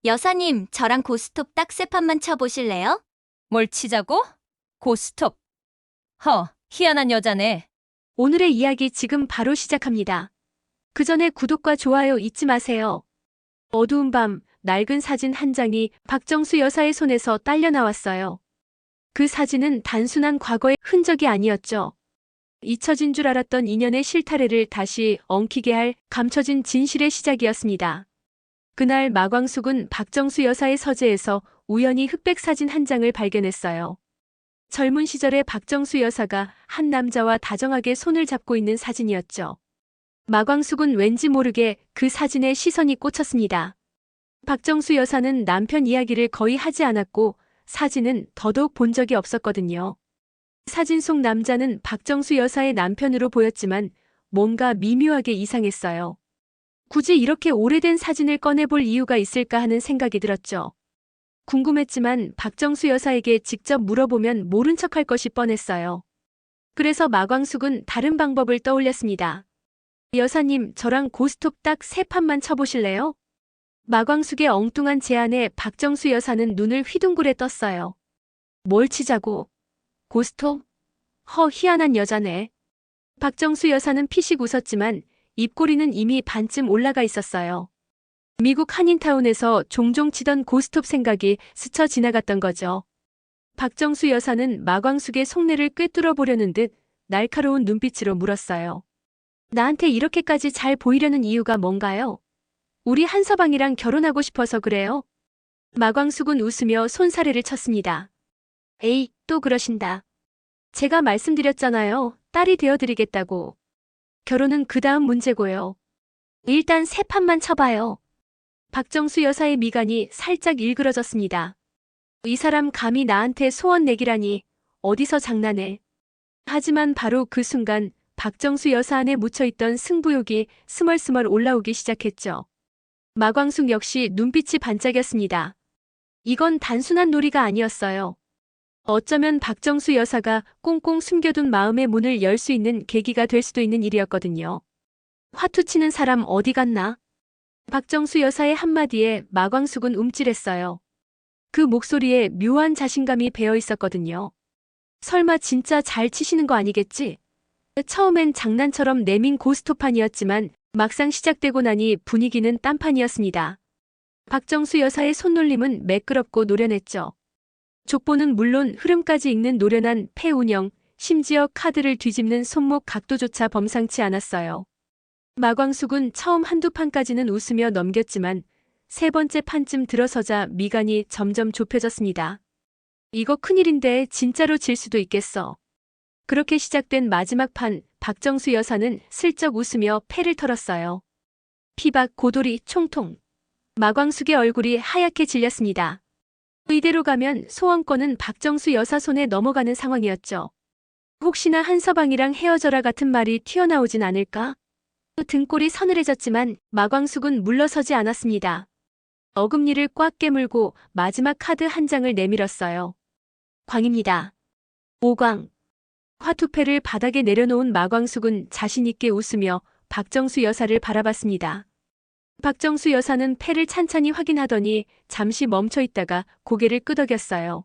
여사님, 저랑 고스톱 딱 세 판만 쳐보실래요? 뭘 치자고? 고스톱. 희한한 여자네. 오늘의 이야기 지금 바로 시작합니다. 그 전에 구독과 좋아요 잊지 마세요. 어두운 밤, 낡은 사진 한 장이 박정수 여사의 손에서 딸려 나왔어요. 그 사진은 단순한 과거의 흔적이 아니었죠. 잊혀진 줄 알았던 인연의 실타래를 다시 엉키게 할 감춰진 진실의 시작이었습니다. 그날 마광숙은 박정수 여사의 서재에서 우연히 흑백 사진 한 장을 발견했어요. 젊은 시절의 박정수 여사가 한 남자와 다정하게 손을 잡고 있는 사진이었죠. 마광숙은 왠지 모르게 그 사진에 시선이 꽂혔습니다. 박정수 여사는 남편 이야기를 거의 하지 않았고 사진은 더더욱 본 적이 없었거든요. 사진 속 남자는 박정수 여사의 남편으로 보였지만 뭔가 미묘하게 이상했어요. 굳이 이렇게 오래된 사진을 꺼내볼 이유가 있을까 하는 생각이 들었죠. 궁금했지만 박정수 여사에게 직접 물어보면 모른 척할 것이 뻔했어요. 그래서 마광숙은 다른 방법을 떠올렸습니다. 여사님, 저랑 고스톱 딱 세 판만 쳐보실래요? 마광숙의 엉뚱한 제안에 박정수 여사는 눈을 휘둥그레 떴어요. 뭘 치자고? 고스톱? 희한한 여자네. 박정수 여사는 피식 웃었지만 입꼬리는 이미 반쯤 올라가 있었어요. 미국 한인타운에서 종종 치던 고스톱 생각이 스쳐 지나갔던 거죠. 박정수 여사는 마광숙의 속내를 꿰뚫어 보려는 듯 날카로운 눈빛으로 물었어요. 나한테 이렇게까지 잘 보이려는 이유가 뭔가요? 우리 한서방이랑 결혼하고 싶어서 그래요? 마광숙은 웃으며 손사래를 쳤습니다. 에이, 또 그러신다. 제가 말씀드렸잖아요. 딸이 되어드리겠다고. 결혼은 그 다음 문제고요. 일단 세 판만 쳐봐요. 박정수 여사의 미간이 살짝 일그러졌습니다. 이 사람 감히 나한테 소원 내기라니. 어디서 장난해. 하지만 바로 그 순간 박정수 여사 안에 묻혀있던 승부욕이 스멀스멀 올라오기 시작했죠. 마광숙 역시 눈빛이 반짝였습니다. 이건 단순한 놀이가 아니었어요. 어쩌면 박정수 여사가 꽁꽁 숨겨둔 마음의 문을 열 수 있는 계기가 될 수도 있는 일이었거든요. 화투치는 사람 어디 갔나? 박정수 여사의 한마디에 마광숙은 움찔했어요. 그 목소리에 묘한 자신감이 배어 있었거든요. 설마 진짜 잘 치시는 거 아니겠지? 처음엔 장난처럼 내민 고스톱판이었지만 막상 시작되고 나니 분위기는 딴판이었습니다. 박정수 여사의 손놀림은 매끄럽고 노련했죠. 족보는 물론 흐름까지 읽는 노련한 패 운영, 심지어 카드를 뒤집는 손목 각도조차 범상치 않았어요. 마광숙은 처음 한두 판까지는 웃으며 넘겼지만 세 번째 판쯤 들어서자 미간이 점점 좁혀졌습니다. 이거 큰일인데 진짜로 질 수도 있겠어. 그렇게 시작된 마지막 판, 박정수 여사는 슬쩍 웃으며 패를 털었어요. 피박 고돌이 총통. 마광숙의 얼굴이 하얗게 질렸습니다. 이대로 가면 소원권은 박정수 여사 손에 넘어가는 상황이었죠. 혹시나 한서방이랑 헤어져라 같은 말이 튀어나오진 않을까? 등골이 서늘해졌지만 마광숙은 물러서지 않았습니다. 어금니를 꽉 깨물고 마지막 카드 한 장을 내밀었어요. 광입니다. 5광. 화투패를 바닥에 내려놓은 마광숙은 자신있게 웃으며 박정수 여사를 바라봤습니다. 박정수 여사는 패를 찬찬히 확인하더니 잠시 멈춰 있다가 고개를 끄덕였어요.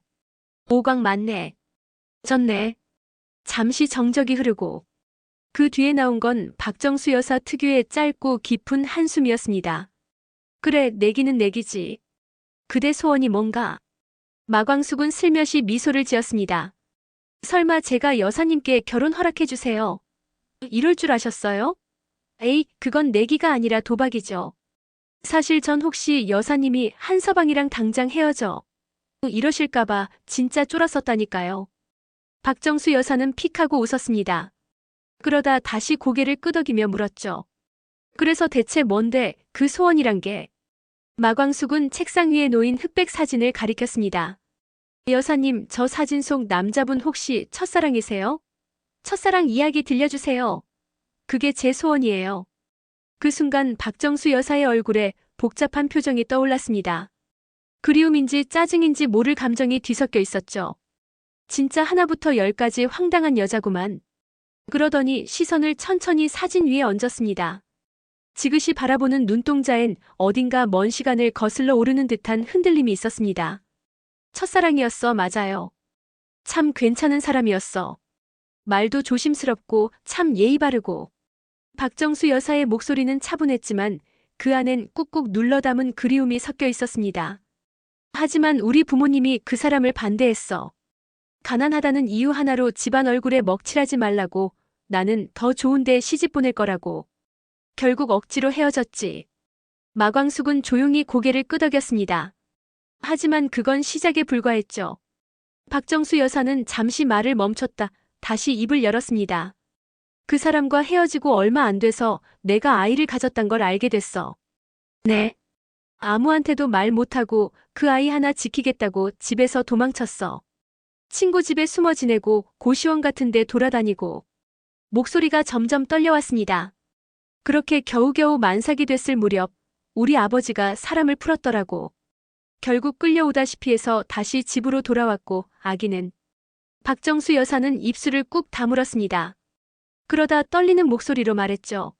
5광 맞네. 졌네. 잠시 정적이 흐르고 그 뒤에 나온 건 박정수 여사 특유의 짧고 깊은 한숨이었습니다. 그래, 내기는 내기지. 그대 소원이 뭔가? 마광숙은 슬며시 미소를 지었습니다. 설마 제가 여사님께 결혼 허락해주세요. 이럴 줄 아셨어요? 에이, 그건 내기가 아니라 도박이죠. 사실 전 혹시 여사님이 한서방이랑 당장 헤어져 이러실까봐 진짜 쫄았었다니까요. 박정수 여사는 픽하고 웃었습니다. 그러다 다시 고개를 끄덕이며 물었죠. 그래서 대체 뭔데 그 소원이란 게? 마광숙은 책상 위에 놓인 흑백 사진을 가리켰습니다. 여사님, 저 사진 속 남자분 혹시 첫사랑이세요? 첫사랑 이야기 들려주세요. 그게 제 소원이에요. 그 순간 박정수 여사의 얼굴에 복잡한 표정이 떠올랐습니다. 그리움인지 짜증인지 모를 감정이 뒤섞여 있었죠. 진짜 하나부터 열까지 황당한 여자구만. 그러더니 시선을 천천히 사진 위에 얹었습니다. 지그시 바라보는 눈동자엔 어딘가 먼 시간을 거슬러 오르는 듯한 흔들림이 있었습니다. 첫사랑이었어, 맞아요. 참 괜찮은 사람이었어. 말도 조심스럽고 참 예의 바르고. 박정수 여사의 목소리는 차분했지만 그 안엔 꾹꾹 눌러 담은 그리움이 섞여 있었습니다. 하지만 우리 부모님이 그 사람을 반대했어. 가난하다는 이유 하나로 집안 얼굴에 먹칠하지 말라고, 나는 더 좋은데 시집 보낼 거라고. 결국 억지로 헤어졌지. 마광숙은 조용히 고개를 끄덕였습니다. 하지만 그건 시작에 불과했죠. 박정수 여사는 잠시 말을 멈췄다 다시 입을 열었습니다. 그 사람과 헤어지고 얼마 안 돼서 내가 아이를 가졌단 걸 알게 됐어. 네. 아무한테도 말 못하고 그 아이 하나 지키겠다고 집에서 도망쳤어. 친구 집에 숨어 지내고 고시원 같은 데 돌아다니고. 목소리가 점점 떨려왔습니다. 그렇게 겨우겨우 만삭이 됐을 무렵 우리 아버지가 사람을 풀었더라고. 결국 끌려오다시피 해서 다시 집으로 돌아왔고 아기는. 박정수 여사는 입술을 꾹 다물었습니다. 그러다 떨리는 목소리로 말했죠.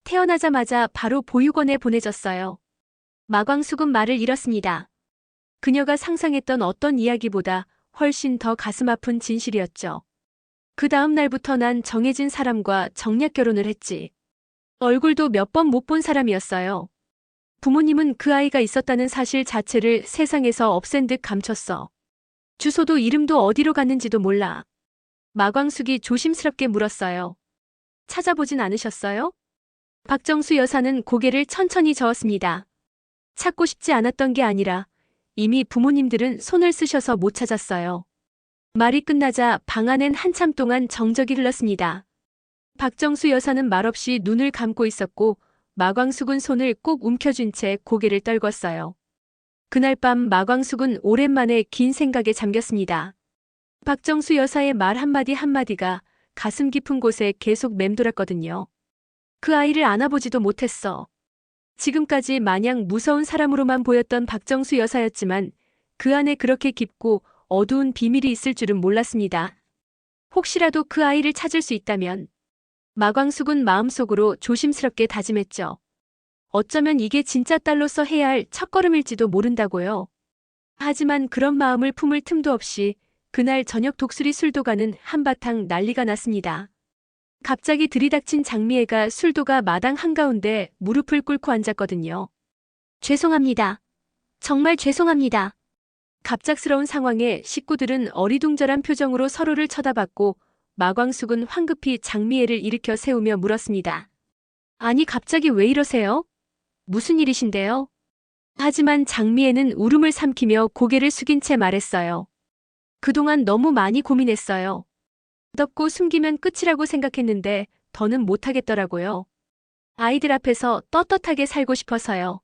태어나자마자 바로 보육원에 보내졌어요. 마광숙은 말을 잃었습니다. 그녀가 상상했던 어떤 이야기보다 훨씬 더 가슴 아픈 진실이었죠. 그 다음 날부터 난 정해진 사람과 정략 결혼을 했지. 얼굴도 몇 번 못 본 사람이었어요. 부모님은 그 아이가 있었다는 사실 자체를 세상에서 없앤 듯 감췄어. 주소도 이름도 어디로 갔는지도 몰라. 마광숙이 조심스럽게 물었어요. 찾아보진 않으셨어요? 박정수 여사는 고개를 천천히 저었습니다. 찾고 싶지 않았던 게 아니라 이미 부모님들은 손을 쓰셔서 못 찾았어요. 말이 끝나자 방 안엔 한참 동안 정적이 흘렀습니다. 박정수 여사는 말없이 눈을 감고 있었고 마광숙은 손을 꼭 움켜쥔 채 고개를 떨궜어요. 그날 밤 마광숙은 오랜만에 긴 생각에 잠겼습니다. 박정수 여사의 말 한마디 한마디가 가슴 깊은 곳에 계속 맴돌았거든요. 그 아이를 안아보지도 못했어. 지금까지 마냥 무서운 사람으로만 보였던 박정수 여사였지만 그 안에 그렇게 깊고 어두운 비밀이 있을 줄은 몰랐습니다. 혹시라도 그 아이를 찾을 수 있다면. 마광숙은 마음속으로 조심스럽게 다짐했죠. 어쩌면 이게 진짜 딸로서 해야 할 첫걸음일지도 모른다고요. 하지만 그런 마음을 품을 틈도 없이 그날 저녁 독수리 술도가는 한바탕 난리가 났습니다. 갑자기 들이닥친 장미애가 술도가 마당 한가운데 무릎을 꿇고 앉았거든요. 죄송합니다. 정말 죄송합니다. 갑작스러운 상황에 식구들은 어리둥절한 표정으로 서로를 쳐다봤고 마광숙은 황급히 장미애를 일으켜 세우며 물었습니다. 아니 갑자기 왜 이러세요? 무슨 일이신데요? 하지만 장미애는 울음을 삼키며 고개를 숙인 채 말했어요. 그동안 너무 많이 고민했어요. 덮고 숨기면 끝이라고 생각했는데 더는 못하겠더라고요. 아이들 앞에서 떳떳하게 살고 싶어서요.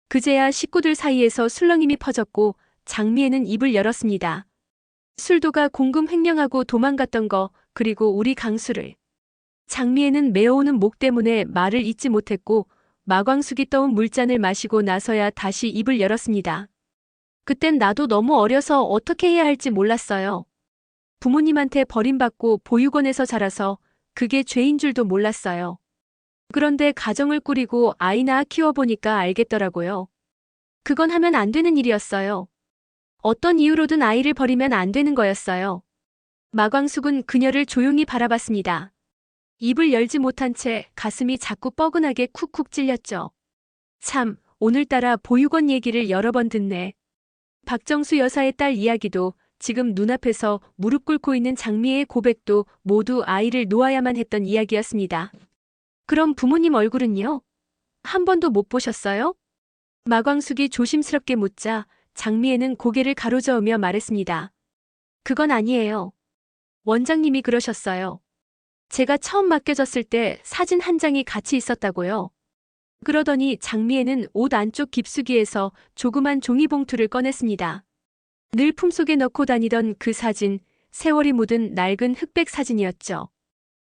그제야 식구들 사이에서 술렁임이 퍼졌고 장미애는 입을 열었습니다. 술도가 공금 횡령하고 도망갔던 거 그리고 우리 강수를. 장미애는 메어오는 목 때문에 말을 잇지 못했고 마광숙이 떠온 물잔을 마시고 나서야 다시 입을 열었습니다. 그땐 나도 너무 어려서 어떻게 해야 할지 몰랐어요. 부모님한테 버림받고 보육원에서 자라서 그게 죄인 줄도 몰랐어요. 그런데 가정을 꾸리고 아이 낳아 키워보니까 알겠더라고요. 그건 하면 안 되는 일이었어요. 어떤 이유로든 아이를 버리면 안 되는 거였어요. 마광숙은 그녀를 조용히 바라봤습니다. 입을 열지 못한 채 가슴이 자꾸 뻐근하게 쿡쿡 찔렸죠. 참, 오늘따라 보육원 얘기를 여러 번 듣네. 박정수 여사의 딸 이야기도 지금 눈앞에서 무릎 꿇고 있는 장미애의 고백도 모두 아이를 놓아야만 했던 이야기였습니다. 그럼 부모님 얼굴은요? 한 번도 못 보셨어요? 마광숙이 조심스럽게 묻자 장미애는 고개를 가로저으며 말했습니다. 그건 아니에요. 원장님이 그러셨어요. 제가 처음 맡겨졌을 때 사진 한 장이 같이 있었다고요. 그러더니 장미애는 옷 안쪽 깊숙이에서 조그만 종이봉투를 꺼냈습니다. 늘 품속에 넣고 다니던 그 사진, 세월이 묻은 낡은 흑백 사진이었죠.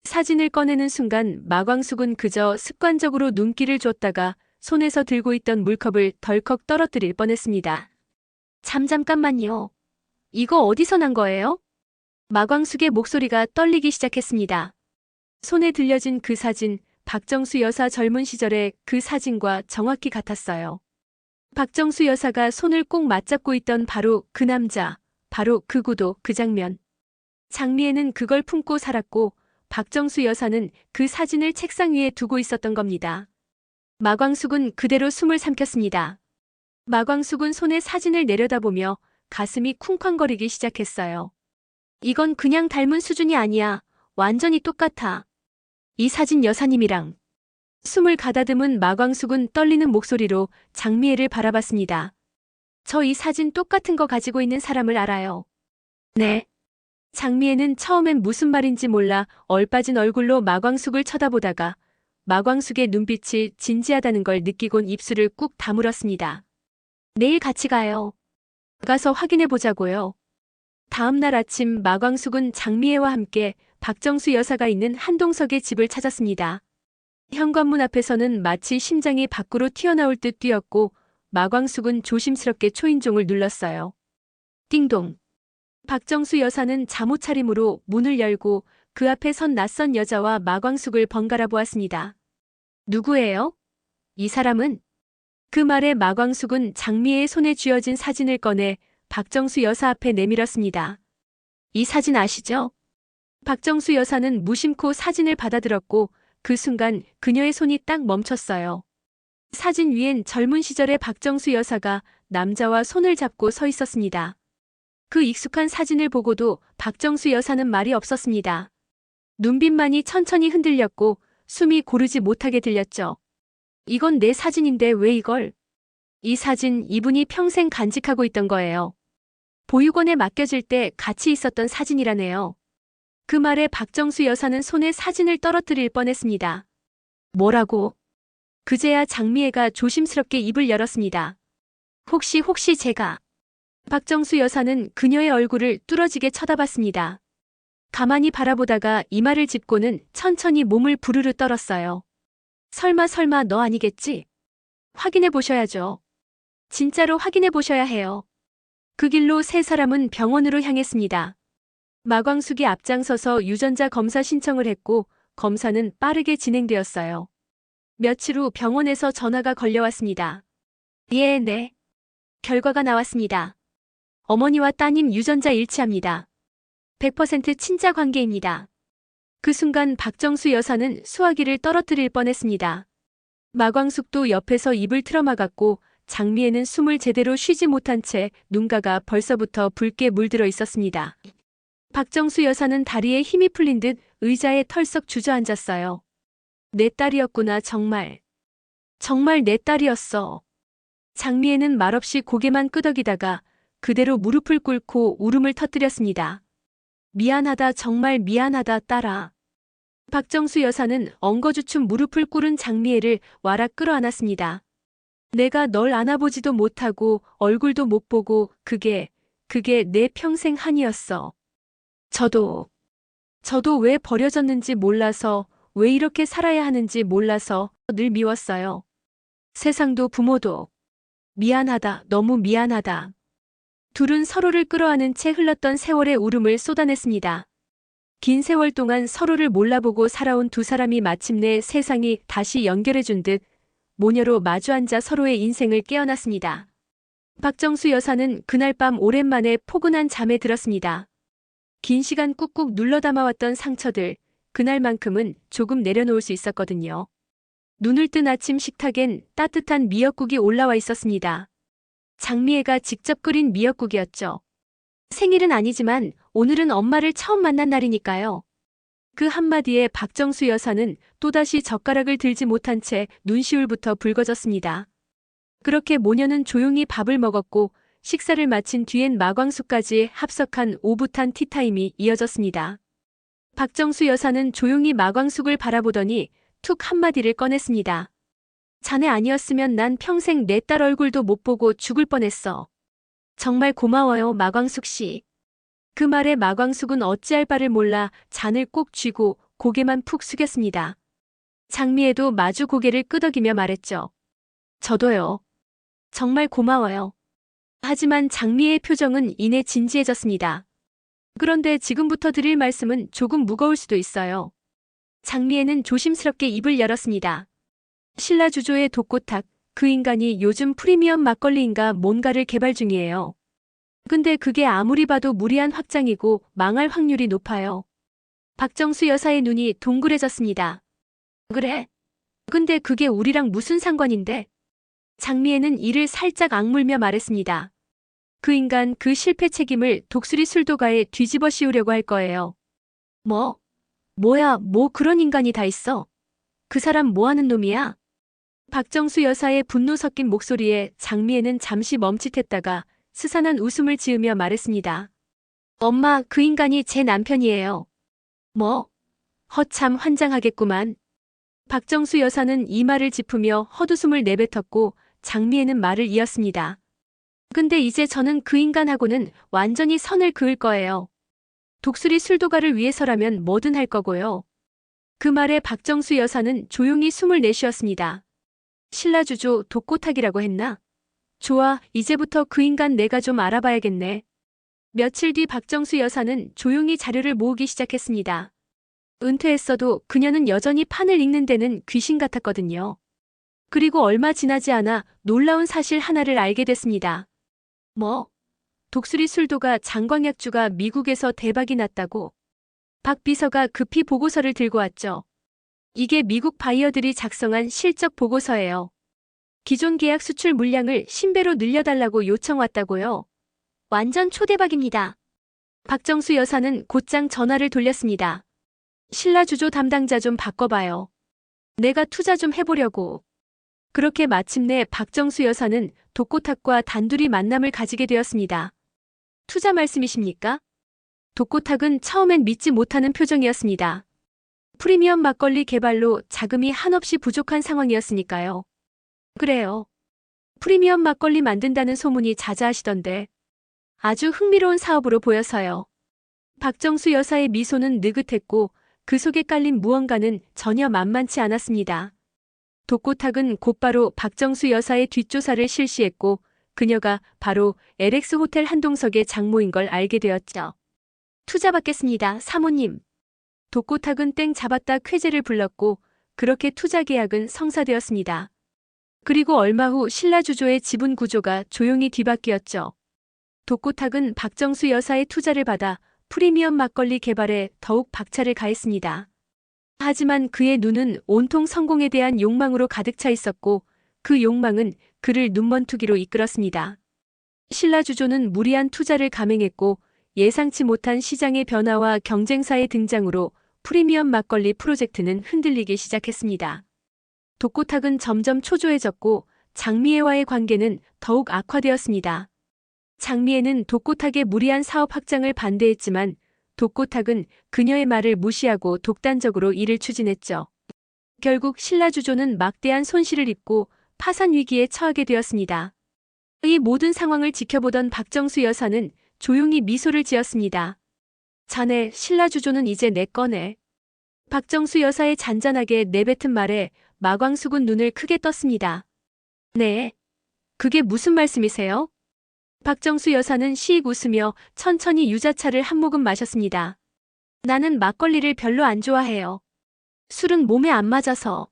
사진을 꺼내는 순간 마광숙은 그저 습관적으로 눈길을 줬다가 손에서 들고 있던 물컵을 덜컥 떨어뜨릴 뻔했습니다. 잠깐만요. 이거 어디서 난 거예요? 마광숙의 목소리가 떨리기 시작했습니다. 손에 들려진 그 사진, 박정수 여사 젊은 시절의 그 사진과 정확히 같았어요. 박정수 여사가 손을 꼭 맞잡고 있던 바로 그 남자, 바로 그 구도, 그 장면. 장미애는 그걸 품고 살았고 박정수 여사는 그 사진을 책상 위에 두고 있었던 겁니다. 마광숙은 그대로 숨을 삼켰습니다. 마광숙은 손에 사진을 내려다보며 가슴이 쿵쾅거리기 시작했어요. 이건 그냥 닮은 수준이 아니야. 완전히 똑같아. 이 사진 여사님이랑. 숨을 가다듬은 마광숙은 떨리는 목소리로 장미애를 바라봤습니다. 저 이 사진 똑같은 거 가지고 있는 사람을 알아요. 네. 장미애는 처음엔 무슨 말인지 몰라 얼빠진 얼굴로 마광숙을 쳐다보다가 마광숙의 눈빛이 진지하다는 걸 느끼곤 입술을 꾹 다물었습니다. 내일 같이 가요. 가서 확인해 보자고요. 다음 날 아침 마광숙은 장미애와 함께 박정수 여사가 있는 한동석의 집을 찾았습니다. 현관문 앞에서는 마치 심장이 밖으로 튀어나올 듯 뛰었고 마광숙은 조심스럽게 초인종을 눌렀어요. 띵동. 박정수 여사는 잠옷 차림으로 문을 열고 그 앞에 선 낯선 여자와 마광숙을 번갈아 보았습니다. 누구예요? 이 사람은? 그 말에 마광숙은 장미애의 손에 쥐어진 사진을 꺼내 박정수 여사 앞에 내밀었습니다. 이 사진 아시죠? 박정수 여사는 무심코 사진을 받아들었고 그 순간 그녀의 손이 딱 멈췄어요. 사진 위엔 젊은 시절의 박정수 여사가 남자와 손을 잡고 서 있었습니다. 그 익숙한 사진을 보고도 박정수 여사는 말이 없었습니다. 눈빛만이 천천히 흔들렸고 숨이 고르지 못하게 들렸죠. 이건 내 사진인데 왜 이걸? 이 사진 이분이 평생 간직하고 있던 거예요. 보육원에 맡겨질 때 같이 있었던 사진이라네요. 그 말에 박정수 여사는 손에 사진을 떨어뜨릴 뻔했습니다. 뭐라고? 그제야 장미애가 조심스럽게 입을 열었습니다. 혹시 제가... 박정수 여사는 그녀의 얼굴을 뚫어지게 쳐다봤습니다. 가만히 바라보다가 이마를 짚고는 천천히 몸을 부르르 떨었어요. 설마 너 아니겠지? 확인해 보셔야죠. 진짜로 확인해 보셔야 해요. 그 길로 세 사람은 병원으로 향했습니다. 마광숙이 앞장서서 유전자 검사 신청을 했고 검사는 빠르게 진행되었어요. 며칠 후 병원에서 전화가 걸려왔습니다. 네. 결과가 나왔습니다. 어머니와 따님 유전자 일치합니다. 100% 친자 관계입니다. 그 순간 박정수 여사는 수화기를 떨어뜨릴 뻔했습니다. 마광숙도 옆에서 입을 틀어막았고 장미애는 숨을 제대로 쉬지 못한 채 눈가가 벌써부터 붉게 물들어 있었습니다. 박정수 여사는 다리에 힘이 풀린 듯 의자에 털썩 주저앉았어요. 내 딸이었구나 정말. 정말 내 딸이었어. 장미애는 말없이 고개만 끄덕이다가 그대로 무릎을 꿇고 울음을 터뜨렸습니다. 미안하다 정말 미안하다 딸아. 박정수 여사는 엉거주춤 무릎을 꿇은 장미애를 와락 끌어안았습니다. 내가 널 안아보지도 못하고 얼굴도 못 보고 그게 내 평생 한이었어. 저도 왜 버려졌는지 몰라서 왜 이렇게 살아야 하는지 몰라서 늘 미웠어요. 세상도 부모도. 미안하다 너무 미안하다. 둘은 서로를 끌어안은 채 흘렀던 세월의 울음을 쏟아냈습니다. 긴 세월 동안 서로를 몰라보고 살아온 두 사람이 마침내 세상이 다시 연결해준 듯 모녀로 마주 앉아 서로의 인생을 깨어났습니다. 박정수 여사는 그날 밤 오랜만에 포근한 잠에 들었습니다. 긴 시간 꾹꾹 눌러 담아왔던 상처들, 그날만큼은 조금 내려놓을 수 있었거든요. 눈을 뜬 아침 식탁엔 따뜻한 미역국이 올라와 있었습니다. 장미애가 직접 끓인 미역국이었죠. 생일은 아니지만 오늘은 엄마를 처음 만난 날이니까요. 그 한마디에 박정수 여사는 또다시 젓가락을 들지 못한 채 눈시울부터 붉어졌습니다. 그렇게 모녀는 조용히 밥을 먹었고 식사를 마친 뒤엔 마광숙까지 합석한 오붓한 티타임이 이어졌습니다. 박정수 여사는 조용히 마광숙을 바라보더니 툭 한마디를 꺼냈습니다. 자네 아니었으면 난 평생 내 딸 얼굴도 못 보고 죽을 뻔했어. 정말 고마워요, 마광숙 씨. 그 말에 마광숙은 어찌할 바를 몰라 잔을 꼭 쥐고 고개만 푹 숙였습니다. 장미애도 마주 고개를 끄덕이며 말했죠. 저도요. 정말 고마워요. 하지만 장미애의 표정은 이내 진지해졌습니다. 그런데 지금부터 드릴 말씀은 조금 무거울 수도 있어요. 장미애는 조심스럽게 입을 열었습니다. 신라주조의 독고탁, 그 인간이 요즘 프리미엄 막걸리인가 뭔가를 개발 중이에요. 근데 그게 아무리 봐도 무리한 확장이고 망할 확률이 높아요. 박정수 여사의 눈이 동그래졌습니다. 그래? 근데 그게 우리랑 무슨 상관인데? 장미애는 이를 살짝 악물며 말했습니다. 그 인간 그 실패 책임을 독수리 술도가에 뒤집어 씌우려고 할 거예요. 뭐야, 뭐 그런 인간이 다 있어? 그 사람 뭐 하는 놈이야? 박정수 여사의 분노 섞인 목소리에 장미애는 잠시 멈칫했다가 스산한 웃음을 지으며 말했습니다. 엄마, 그 인간이 제 남편이에요. 허참 환장하겠구만. 박정수 여사는 이 말을 짚으며 헛웃음을 내뱉었고 장미애는 말을 이었습니다. 근데 이제 저는 그 인간하고는 완전히 선을 그을 거예요. 독수리 술도가를 위해서라면 뭐든 할 거고요. 그 말에 박정수 여사는 조용히 숨을 내쉬었습니다. 신라주조 독고탁이라고 했나? 좋아, 이제부터 그 인간 내가 좀 알아봐야겠네. 며칠 뒤 박정수 여사는 조용히 자료를 모으기 시작했습니다. 은퇴했어도 그녀는 여전히 판을 읽는 데는 귀신 같았거든요. 그리고 얼마 지나지 않아 놀라운 사실 하나를 알게 됐습니다. 독수리 술도가 장광약주가 미국에서 대박이 났다고? 박 비서가 급히 보고서를 들고 왔죠. 이게 미국 바이어들이 작성한 실적 보고서예요. 기존 계약 수출 물량을 10배로 늘려달라고 요청 왔다고요. 완전 초대박입니다. 박정수 여사는 곧장 전화를 돌렸습니다. 신라주조 담당자 좀 바꿔봐요. 내가 투자 좀 해보려고. 그렇게 마침내 박정수 여사는 독고탁과 단둘이 만남을 가지게 되었습니다. 투자 말씀이십니까? 독고탁은 처음엔 믿지 못하는 표정이었습니다. 프리미엄 막걸리 개발로 자금이 한없이 부족한 상황이었으니까요. 그래요. 프리미엄 막걸리 만든다는 소문이 자자하시던데. 아주 흥미로운 사업으로 보여서요. 박정수 여사의 미소는 느긋했고 그 속에 깔린 무언가는 전혀 만만치 않았습니다. 독고탁은 곧바로 박정수 여사의 뒷조사를 실시했고 그녀가 바로 LX 호텔 한동석의 장모인 걸 알게 되었죠. 투자 받겠습니다, 사모님. 독고탁은 땡 잡았다 쾌재를 불렀고 그렇게 투자 계약은 성사되었습니다. 그리고 얼마 후 신라주조의 지분 구조가 조용히 뒤바뀌었죠. 독고탁은 박정수 여사의 투자를 받아 프리미엄 막걸리 개발에 더욱 박차를 가했습니다. 하지만 그의 눈은 온통 성공에 대한 욕망으로 가득 차 있었고 그 욕망은 그를 눈먼투기로 이끌었습니다. 신라주조는 무리한 투자를 감행했고 예상치 못한 시장의 변화와 경쟁사의 등장으로 프리미엄 막걸리 프로젝트는 흔들리기 시작했습니다. 독고탁은 점점 초조해졌고 장미애와의 관계는 더욱 악화되었습니다. 장미애는 독고탁의 무리한 사업 확장을 반대했지만 독고탁은 그녀의 말을 무시하고 독단적으로 일을 추진했죠. 결국 신라주조는 막대한 손실을 입고 파산 위기에 처하게 되었습니다. 이 모든 상황을 지켜보던 박정수 여사는 조용히 미소를 지었습니다. 자네, 신라주조는 이제 내 거네. 박정수 여사의 잔잔하게 내뱉은 말에 마광숙은 눈을 크게 떴습니다. 네. 그게 무슨 말씀이세요? 박정수 여사는 시익 웃으며 천천히 유자차를 한 모금 마셨습니다. 나는 막걸리를 별로 안 좋아해요. 술은 몸에 안 맞아서.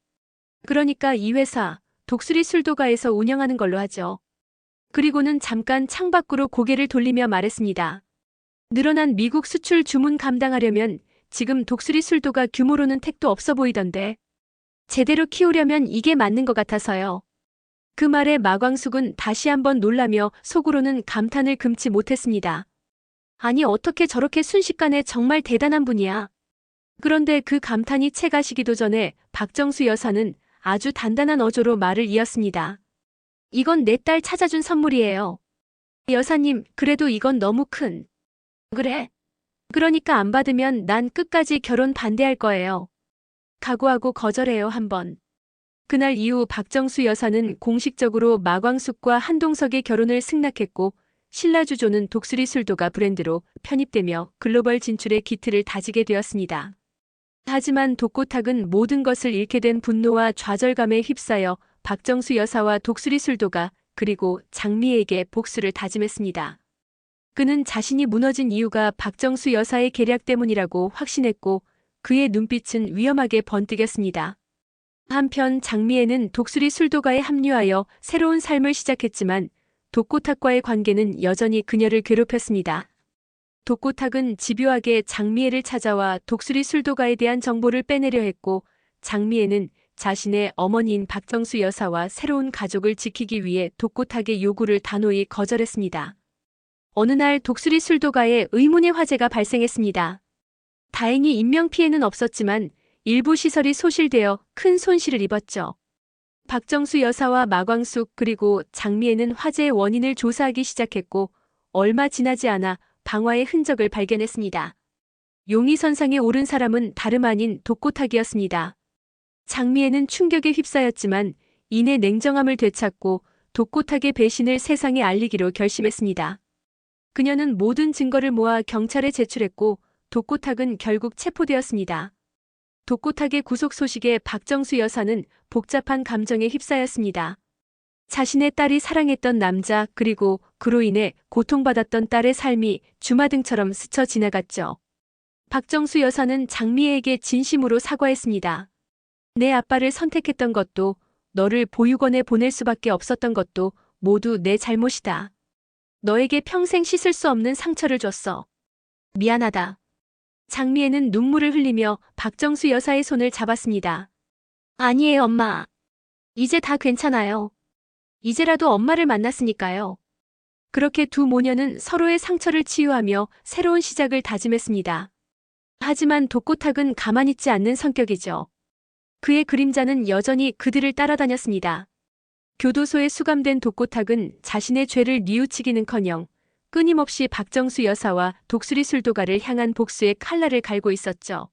그러니까 이 회사, 독수리 술도가에서 운영하는 걸로 하죠. 그리고는 잠깐 창밖으로 고개를 돌리며 말했습니다. 늘어난 미국 수출 주문 감당하려면 지금 독수리 술도가 규모로는 택도 없어 보이던데. 제대로 키우려면 이게 맞는 것 같아서요. 그 말에 마광숙은 다시 한번 놀라며 속으로는 감탄을 금치 못했습니다. 아니 어떻게 저렇게 순식간에 정말 대단한 분이야. 그런데 그 감탄이 채 가시기도 전에 박정수 여사는 아주 단단한 어조로 말을 이었습니다. 이건 내 딸 찾아준 선물이에요. 여사님, 그래도 이건 너무 큰. 그래? 그러니까 안 받으면 난 끝까지 결혼 반대할 거예요. 각오하고 거절해요, 한번. 그날 이후 박정수 여사는 공식적으로 마광숙과 한동석의 결혼을 승낙했고 신라주조는 독수리 술도가 브랜드로 편입되며 글로벌 진출의 기틀을 다지게 되었습니다. 하지만 독고탁은 모든 것을 잃게 된 분노와 좌절감에 휩싸여 박정수 여사와 독수리 술도가 그리고 장미에게 복수를 다짐했습니다. 그는 자신이 무너진 이유가 박정수 여사의 계략 때문이라고 확신했고 그의 눈빛은 위험하게 번뜩였습니다. 한편 장미애는 독수리 술도가에 합류하여 새로운 삶을 시작했지만 독고탁과의 관계는 여전히 그녀를 괴롭혔습니다. 독고탁은 집요하게 장미애를 찾아와 독수리 술도가에 대한 정보를 빼내려 했고 장미애는 자신의 어머니인 박정수 여사와 새로운 가족을 지키기 위해 독고탁의 요구를 단호히 거절했습니다. 어느 날 독수리 술도가에 의문의 화재가 발생했습니다. 다행히 인명피해는 없었지만 일부 시설이 소실되어 큰 손실을 입었죠. 박정수 여사와 마광숙 그리고 장미애는 화재의 원인을 조사하기 시작했고 얼마 지나지 않아 방화의 흔적을 발견했습니다. 용의선상에 오른 사람은 다름 아닌 독고탁이었습니다. 장미애는 충격에 휩싸였지만 이내 냉정함을 되찾고 독고탁의 배신을 세상에 알리기로 결심했습니다. 그녀는 모든 증거를 모아 경찰에 제출했고 독고탁은 결국 체포되었습니다. 독고탁의 구속 소식에 박정수 여사는 복잡한 감정에 휩싸였습니다. 자신의 딸이 사랑했던 남자 그리고 그로 인해 고통받았던 딸의 삶이 주마등처럼 스쳐 지나갔죠. 박정수 여사는 장미애에게 진심으로 사과했습니다. 내 아빠를 선택했던 것도 너를 보육원에 보낼 수밖에 없었던 것도 모두 내 잘못이다. 너에게 평생 씻을 수 없는 상처를 줬어. 미안하다. 장미애는 눈물을 흘리며 박정수 여사의 손을 잡았습니다. 아니에요, 엄마. 이제 다 괜찮아요. 이제라도 엄마를 만났으니까요. 그렇게 두 모녀는 서로의 상처를 치유하며 새로운 시작을 다짐했습니다. 하지만 독고탁은 가만히 있지 않는 성격이죠. 그의 그림자는 여전히 그들을 따라다녔습니다. 교도소에 수감된 독고탁은 자신의 죄를 뉘우치기는커녕 끊임없이 박정수 여사와 독수리 술도가를 향한 복수의 칼날을 갈고 있었죠.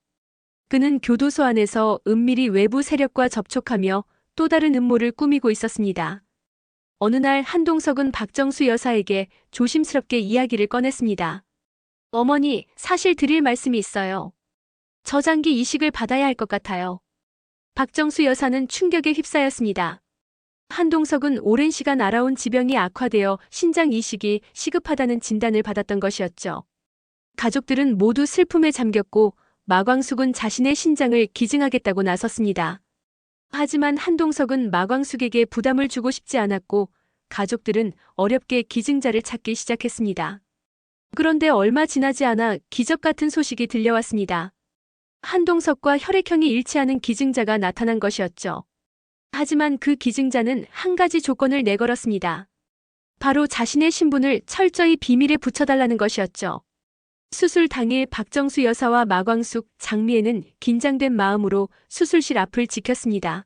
그는 교도소 안에서 은밀히 외부 세력과 접촉하며 또 다른 음모를 꾸미고 있었습니다. 어느 날 한동석은 박정수 여사에게 조심스럽게 이야기를 꺼냈습니다. 어머니, 사실 드릴 말씀이 있어요. 저장기 이식을 받아야 할 것 같아요. 박정수 여사는 충격에 휩싸였습니다. 한동석은 오랜 시간 앓아온 지병이 악화되어 신장 이식이 시급하다는 진단을 받았던 것이었죠. 가족들은 모두 슬픔에 잠겼고 마광숙은 자신의 신장을 기증하겠다고 나섰습니다. 하지만 한동석은 마광숙에게 부담을 주고 싶지 않았고 가족들은 어렵게 기증자를 찾기 시작했습니다. 그런데 얼마 지나지 않아 기적 같은 소식이 들려왔습니다. 한동석과 혈액형이 일치하는 기증자가 나타난 것이었죠. 하지만 그 기증자는 한 가지 조건을 내걸었습니다. 바로 자신의 신분을 철저히 비밀에 붙여달라는 것이었죠. 수술 당일 박정수 여사와 마광숙, 장미애는 긴장된 마음으로 수술실 앞을 지켰습니다.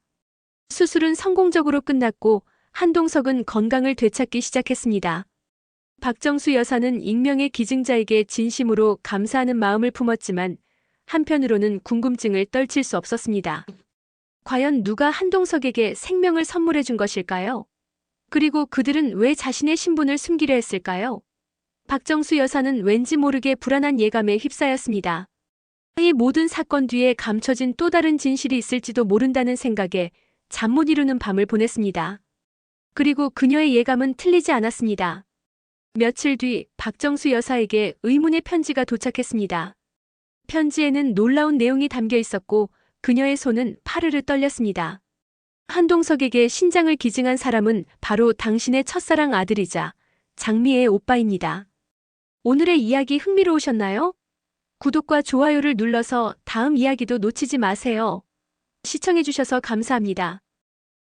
수술은 성공적으로 끝났고 한동석은 건강을 되찾기 시작했습니다. 박정수 여사는 익명의 기증자에게 진심으로 감사하는 마음을 품었지만 한편으로는 궁금증을 떨칠 수 없었습니다. 과연 누가 한동석에게 생명을 선물해 준 것일까요? 그리고 그들은 왜 자신의 신분을 숨기려 했을까요? 박정수 여사는 왠지 모르게 불안한 예감에 휩싸였습니다. 이 모든 사건 뒤에 감춰진 또 다른 진실이 있을지도 모른다는 생각에 잠 못 이루는 밤을 보냈습니다. 그리고 그녀의 예감은 틀리지 않았습니다. 며칠 뒤 박정수 여사에게 의문의 편지가 도착했습니다. 편지에는 놀라운 내용이 담겨 있었고 그녀의 손은 파르르 떨렸습니다. 한동석에게 신장을 기증한 사람은 바로 당신의 첫사랑 아들이자 장미애의 오빠입니다. 오늘의 이야기 흥미로우셨나요? 구독과 좋아요를 눌러서 다음 이야기도 놓치지 마세요. 시청해주셔서 감사합니다.